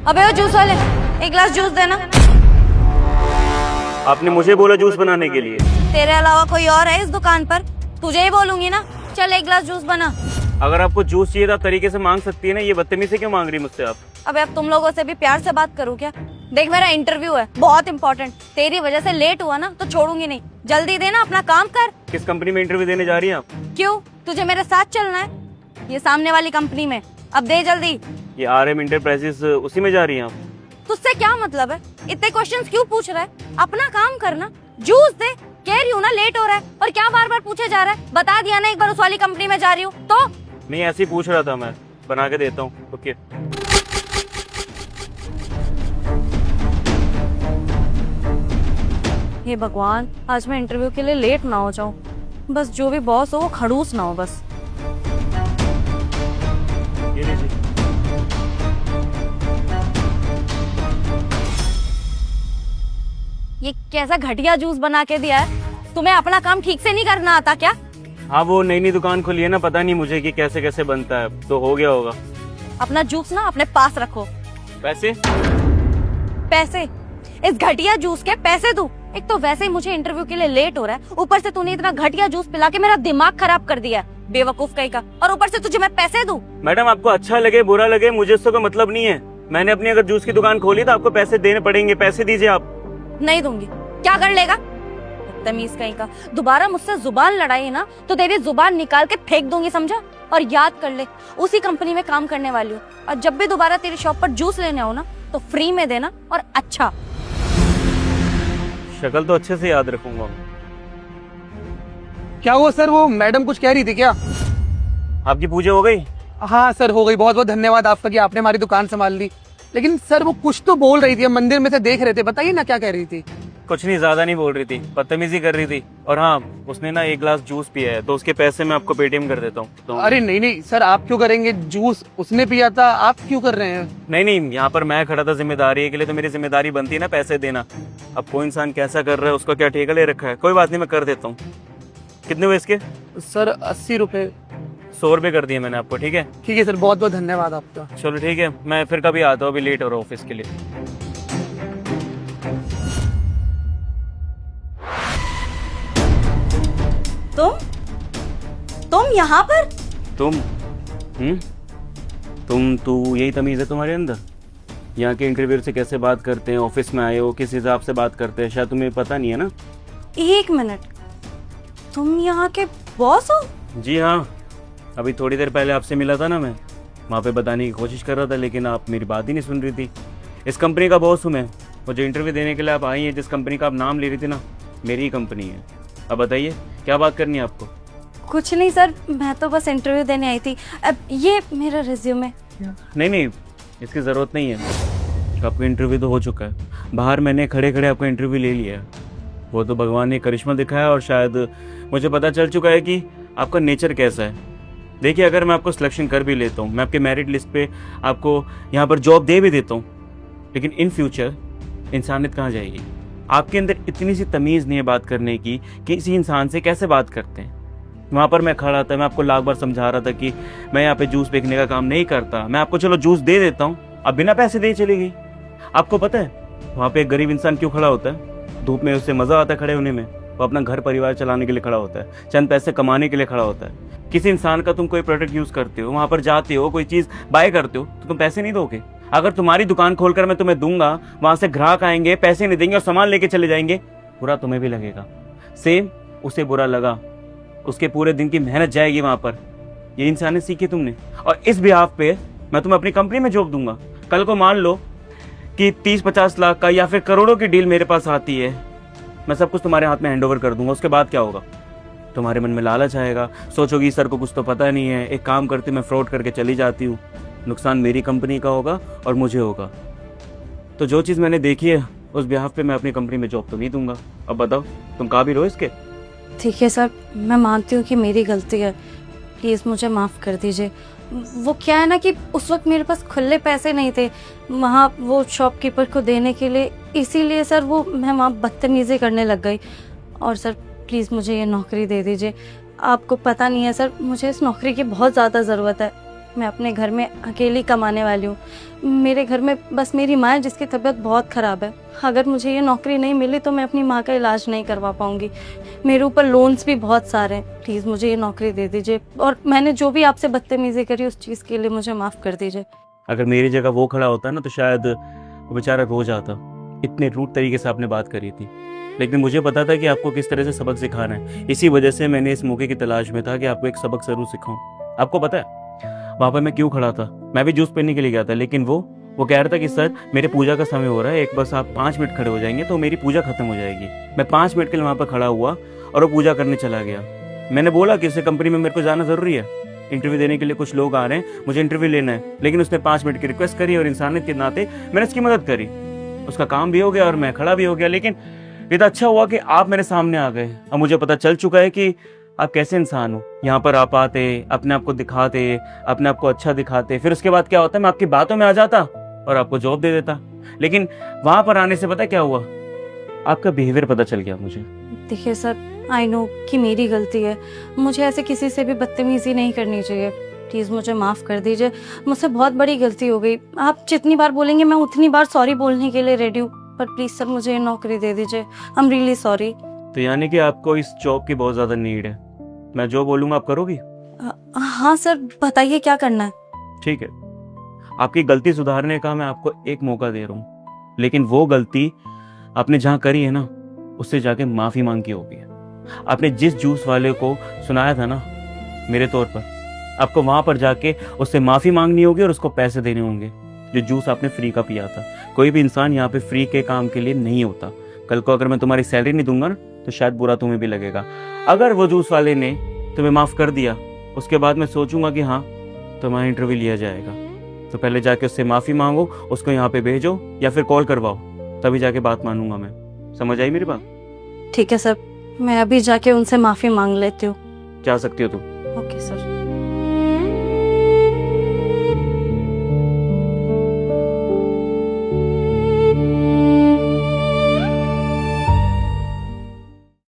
अबे वो जूस वाले, एक गिलास जूस देना। आपने मुझे बोला जूस बनाने के लिए। तेरे अलावा कोई और है इस दुकान पर? तुझे ही बोलूंगी ना। चल एक गिलास जूस बना। अगर आपको जूस चाहिए तो आप तरीके से मांग सकती है ना, ये बदतमीजी से क्यों मांग रही मुझसे आप? अबे अब तुम लोगों से भी प्यार से बात करूँ क्या? देख मेरा इंटरव्यू है, बहुत इंपॉर्टेंट। तेरी वजह से लेट हुआ ना तो छोड़ूंगी नहीं। जल्दी देना, अपना काम कर। किस कंपनी में इंटरव्यू देने जा रही हैं आप? क्यों, तुझे मेरे साथ चलना है? ये सामने वाली कंपनी में। अब दे जल्दी। ये RM इंटरप्राइजेस उसी में जा रही हैं आप? तुझसे क्या मतलब है? इतने क्वेश्चंस क्यों पूछ रहा है? अपना काम करना। जूस दे। कह रही हूँ ना लेट हो रहा है, और क्या बार बार पूछे जा रहा है? बता दिया ना एक बार उस वाली कंपनी में जा रही हूँ तो। नहीं, ऐसे ही पूछ रहा था मैं, बना के देता हूँ। ओके। हे भगवान, आज मैं इंटरव्यू के लिए लेट ना हो जाऊं। बस जो भी बॉस हो वो खड़ूस ना हो बस। ये लीजिए। ये कैसा घटिया जूस बना के दिया है? तुम्हें अपना काम ठीक से नहीं करना आता क्या? हाँ, वो नई दुकान खोली है ना, पता नहीं मुझे कि कैसे कैसे बनता है, तो हो गया होगा। अपना जूस ना अपने पास रखो। पैसे? पैसे? इस घटिया जूस के पैसे दूं? एक तो वैसे ही मुझे इंटरव्यू के लिए लेट हो रहा है, ऊपर से तूने इतना घटिया जूस पिला के मेरा दिमाग खराब कर दिया है, बेवकूफ कहीं का। और ऊपर से तुझे मैं पैसे दूं? मैडम, आपको अच्छा लगे बुरा लगे मुझे इससे कोई मतलब नहीं है। मैंने अपनी अगर जूस की दुकान खोली तो आपको पैसे देने पड़ेंगे, पैसे दीजिए आप। नहीं दूंगी। क्या कर लेगा? तमीज कहीं का। दोबारा मुझसे जुबान लड़ाई ना तो तेरी जुबान निकाल के फेंक दूंगी, समझा? और याद कर ले, उसी कंपनी में काम करने वाली हूँ, और जब भी दोबारा तेरी शॉप पर जूस लेने आओ ना तो फ्री में देना, और अच्छा। शक्ल तो अच्छे से याद रखूंगा। क्या हुआ सर? वो मैडम कुछ कह रही थी क्या? आपकी पूजा हो गई? हाँ सर, हो गई। बहुत बहुत धन्यवाद आपका कि आपने हमारी दुकान संभाल ली। लेकिन सर वो कुछ तो बोल रही थी, हम मंदिर में से देख रहे थे। बताइए ना क्या कह रही थी? कुछ नहीं, ज्यादा नहीं बोल रही थी, बदतमीजी कर रही थी। और हाँ, उसने ना एक गिलास जूस पिया है तो उसके पैसे मैं आपको पेटीएम कर देता हूँ तो। अरे नहीं नहीं सर, आप क्यों करेंगे? जूस उसने पिया था, आप क्यों कर रहे हैं? नहीं नहीं, यहाँ पर मैं खड़ा था जिम्मेदारी के लिए, तो मेरी जिम्मेदारी बनती है ना पैसे देना। अब कोई इंसान कैसा कर रहा है उसका क्या ठेका ले रखा है? कोई बात नहीं, मैं कर देता हूँ। कितने हुए इसके? सर 80 रुपए। 100 रुपये कर दिए मैंने आपको, ठीक है? ठीक है सर, बहुत बहुत धन्यवाद आपका। चलो ठीक है, मैं फिर कभी आता हूँ, अभी लेट हो रहा हूँ ऑफिस के लिए। तुम यहाँ पर? तुम तू यही तमीज है तुम्हारे अंदर? यहाँ के इंटरव्यू से कैसे बात करते हैं, ऑफिस में आए हो किस हिसाब से बात करते हैं, शायद तुम्हें पता नहीं है ना। एक मिनट, तुम यहाँ के बॉस हो? जी हाँ, अभी थोड़ी देर पहले आपसे मिला था ना मैं, वहाँ पे बताने की कोशिश कर रहा था लेकिन आप मेरी बात ही नहीं सुन रही थी। इस कंपनी का बॉस हूँ मैं, और जो इंटरव्यू देने के लिए आप आई हैं, जिस कंपनी का आप नाम ले रही थी ना, मेरी ही कंपनी है। अब बताइए क्या बात करनी है आपको? कुछ नहीं सर, मैं तो बस इंटरव्यू देने आई थी। अब ये मेरा रिज्यूमे। नहीं नहीं, इसकी ज़रूरत नहीं है, आपका इंटरव्यू तो हो चुका है। बाहर मैंने खड़े खड़े आपका इंटरव्यू ले लिया है। वो तो भगवान ने करिश्मा दिखाया, और शायद मुझे पता चल चुका है कि आपका नेचर कैसा है। देखिए, अगर मैं आपको सिलेक्शन कर भी लेता हूँ, मैं आपके मेरिट लिस्ट पे आपको यहाँ पर जॉब दे भी देता हूँ, लेकिन इन फ्यूचर इंसानियत कहाँ जाएगी? आपके अंदर इतनी सी तमीज़ नहीं है बात करने की कि किसी इंसान से कैसे बात करते हैं। वहाँ पर मैं खड़ा था, मैं आपको लाख बार समझा रहा था कि मैं यहाँ पे जूस बेचने का काम नहीं करता, मैं आपको चलो जूस दे देता हूँ, अब बिना पैसे दे चली गई। आपको पता है वहाँ पे एक गरीब इंसान क्यों खड़ा होता है? धूप में उससे मज़ा आता है खड़े होने में, वो अपना घर परिवार चलाने के लिए खड़ा होता है, चंद पैसे कमाने के लिए खड़ा होता है। किसी इंसान का तुम कोई प्रोडक्ट यूज़ करते हो, वहाँ पर जाते हो, कोई चीज़ बाय करते हो, तो तुम पैसे नहीं दोगे? अगर तुम्हारी दुकान खोलकर मैं तुम्हें दूंगा, वहाँ से ग्राहक आएंगे, पैसे नहीं देंगे और सामान लेके चले जाएंगे, बुरा तुम्हें भी लगेगा। सेम उसे बुरा लगा, उसके पूरे दिन की मेहनत जाएगी वहाँ पर। ये इंसानियत सीखी तुमने, और इस बिहाफ पे मैं तुम्हें अपनी कंपनी में जॉब दूंगा। कल को मान लो कि 30-50 लाख का या फिर करोड़ों की डील मेरे पास आती है, मैं सब कुछ तुम्हारे हाथ में हैंडओवर कर दूंगा। उसके बाद क्या होगा? तुम्हारे मन में लालच आएगा, सोचोगी सर को कुछ तो पता नहीं है, एक काम करती मैं फ्रॉड करके चली जाती हूँ, नुकसान मेरी कंपनी का होगा और मुझे होगा। तो जो चीज़ मैंने देखी है उस बिहाफ पे मैं अपनी कंपनी में जॉब तो नहीं दूंगा। अब बताओ तुम काबिल हो इसके? ठीक है सर, मैं मानती हूँ कि मेरी गलती है, प्लीज़ मुझे माफ़ कर दीजिए। वो क्या है ना कि उस वक्त मेरे पास खुले पैसे नहीं थे वहाँ वो शॉपकीपर को देने के लिए, इसीलिए सर वो मैं वहाँ बदतमीज़ी करने लग गई। और सर प्लीज़ मुझे ये नौकरी दे दीजिए। आपको पता नहीं है सर, मुझे इस नौकरी की बहुत ज़्यादा ज़रूरत है। मैं अपने घर में अकेली कमाने वाली हूँ। मेरे घर में बस मेरी माँ है जिसकी तबीयत बहुत ख़राब है। अगर मुझे ये नौकरी नहीं मिली तो मैं अपनी माँ का इलाज नहीं करवा पाऊँगी। मेरे ऊपर लोन्स भी बहुत सारे हैं। प्लीज़ मुझे ये नौकरी दे दीजिए, और मैंने जो भी आपसे बदतमीज़ी करी उस चीज़ के लिए मुझे माफ़ कर दीजिए। अगर मेरी जगह वो खड़ा होता ना तो शायद वो बेचारा रो जाता। इतने रूट तरीके से आपने बात करी थी, लेकिन मुझे पता था कि आपको किस तरह से सबक सिखाना है। इसी वजह से मैंने इस मौके की तलाश में था कि आपको एक सबक जरूर सिखाऊं। आपको पता है वहाँ पर मैं क्यों खड़ा था? मैं भी जूस पीने के लिए गया था, लेकिन वो कह रहा था कि सर मेरे पूजा का समय हो रहा है, एक बस आप 5 मिनट खड़े हो जाएंगे तो मेरी पूजा खत्म हो जाएगी। मैं 5 मिनट के लिए वहाँ पर खड़ा हुआ और वो पूजा करने चला गया। मैंने बोला कि इस कंपनी में मेरे को जाना ज़रूरी है, इंटरव्यू देने के लिए कुछ लोग आ रहे हैं, मुझे इंटरव्यू लेना है। लेकिन उसने 5 मिनट की रिक्वेस्ट करी और इंसानियत के नाते मैंने उसकी मदद करी। उसका काम भी हो गया और मैं खड़ा भी हो गया। लेकिन ये तो अच्छा हुआ कि आप मेरे सामने आ गए। अब मुझे पता चल चुका है कि आप कैसे इंसान हो। यहाँ पर आप आते, अपने आप को दिखाते, अपने आप को अच्छा दिखाते, फिर उसके बाद क्या होता है, मैं आपकी बातों में आ जाता और आपको जॉब दे देता। लेकिन वहां पर आने से पता क्या हुआ, आपका बिहेवियर पता चल गया मुझे। देखिए सर, आई नो कि मेरी गलती है। मुझे ऐसे किसी से भी बदतमीजी नहीं करनी चाहिए। प्लीज़ मुझे माफ़ कर दीजिए, मुझसे बहुत बड़ी गलती हो गई। आप जितनी बार बोलेंगे मैं उतनी बार सॉरी बोलने के लिए रेडी हूँ, पर प्लीज़ सर मुझे ये नौकरी दे दीजिए। I am really sorry. तो यानी कि आपको इस जॉब की बहुत ज़्यादा नीड है। मैं जो बोलूँगा आप करोगी? हाँ सर, बताइए क्या करना है। ठीक है, आपकी गलती सुधारने का मैं आपको एक मौका दे रहा हूँ, लेकिन वो गलती आपने जहाँ करी है ना, उससे जाके माफ़ी मांग की होगी। आपने जिस जूस वाले को सुनाया था ना मेरे तौर पर, आपको वहाँ पर जाके उससे माफ़ी मांगनी होगी और उसको पैसे देने होंगे जो जूस आपने फ्री का पिया था। कोई भी इंसान यहाँ पे फ्री के काम के लिए नहीं होता। कल को अगर मैं तुम्हारी सैलरी नहीं दूंगा ना तो शायद बुरा तुम्हें भी लगेगा। अगर वो जूस वाले ने तुम्हें माफ़ कर दिया, उसके बाद मैं सोचूंगा कि हाँ तुम्हारा इंटरव्यू लिया जाएगा, तो पहले जाके उससे माफ़ी मांगो, उसको यहाँ पे भेजो या फिर कॉल करवाओ, तभी जाके बात मानूंगा मैं। समझ आई मेरी बात? ठीक है सर, मैं अभी जाके उनसे माफ़ी मांग लेती हूँ। जा सकती हो तुम। Okay sir.